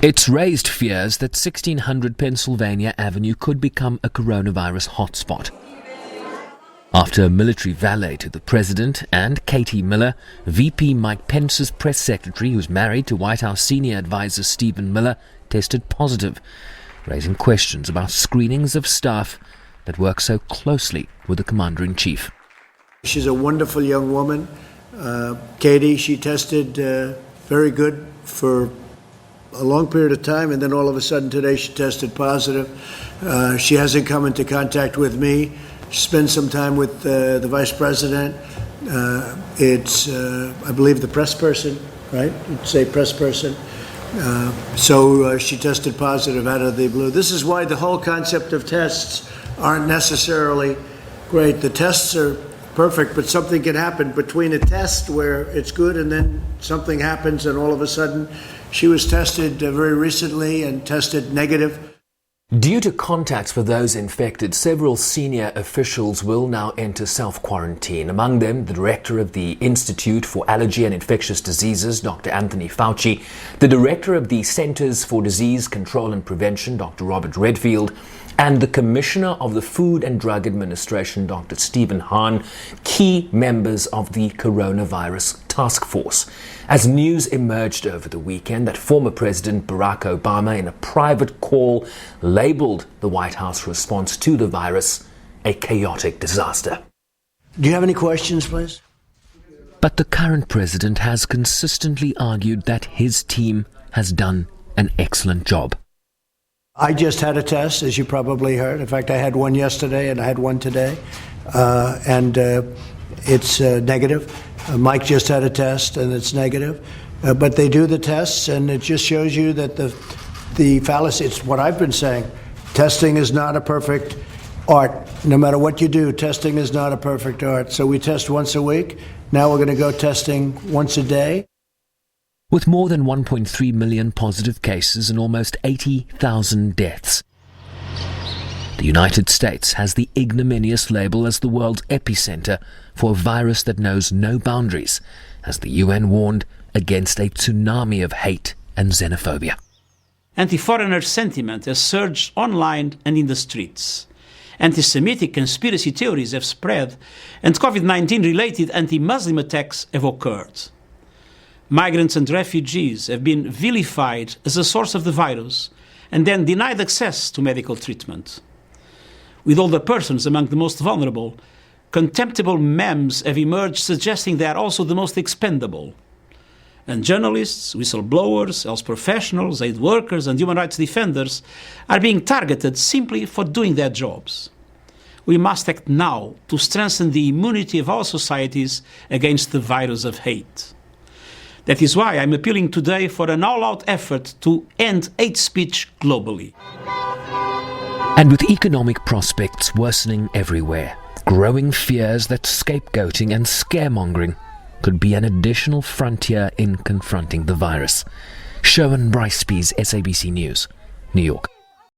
It's raised fears that 1600 Pennsylvania Avenue could become a coronavirus hotspot. After a military valet to the president and Katie Miller, VP Mike Pence's press secretary, who's married to White House senior advisor Stephen Miller, tested positive, raising questions about screenings of staff that work so closely with the commander-in-chief. She's a wonderful young woman. Katie, she tested very good for a long period of time, and then all of a sudden today she tested positive. She hasn't come into contact with me. She spent some time with the vice president. It's, I believe, the press person, right? You'd say press person. So she tested positive out of the blue. This is why the whole concept of tests aren't necessarily great. The tests are perfect, but something can happen between a test where it's good and then something happens and all of a sudden she was tested very recently and tested negative. Due to contacts with those infected, several senior officials will now enter self-quarantine. Among them, the director of the Institute for Allergy and Infectious Diseases, Dr. Anthony Fauci, the director of the Centers for Disease Control and Prevention, Dr. Robert Redfield, and the Commissioner of the Food and Drug Administration, Dr. Stephen Hahn, key members of the coronavirus task force. As news emerged over the weekend that former President Barack Obama, in a private call, labeled the White House response to the virus a chaotic disaster. Do you have any questions, please? But the current president has consistently argued that his team has done an excellent job. I just had a test, as you probably heard. In fact, I had one yesterday and I had one today, and it's negative. Mike just had a test and it's negative. But they do the tests, and it just shows you that the fallacy, it's what I've been saying. Testing is not a perfect art. No matter what you do, testing is not a perfect art. So we test once a week. Now we're going to go testing once a day. With more than 1.3 million positive cases and almost 80,000 deaths, the United States has the ignominious label as the world's epicenter for a virus that knows no boundaries, as the UN warned against a tsunami of hate and xenophobia. Anti-foreigner sentiment has surged online and in the streets. Anti-Semitic conspiracy theories have spread, and COVID-19 related anti-Muslim attacks have occurred. Migrants and refugees have been vilified as a source of the virus and then denied access to medical treatment. With older persons among the most vulnerable, contemptible memes have emerged suggesting they are also the most expendable. And journalists, whistleblowers, health professionals, aid workers and human rights defenders are being targeted simply for doing their jobs. We must act now to strengthen the immunity of our societies against the virus of hate. That is why I'm appealing today for an all-out effort to end hate speech globally. And with economic prospects worsening everywhere, growing fears that scapegoating and scaremongering could be an additional frontier in confronting the virus. Bryce-Pease, SABC News, New York.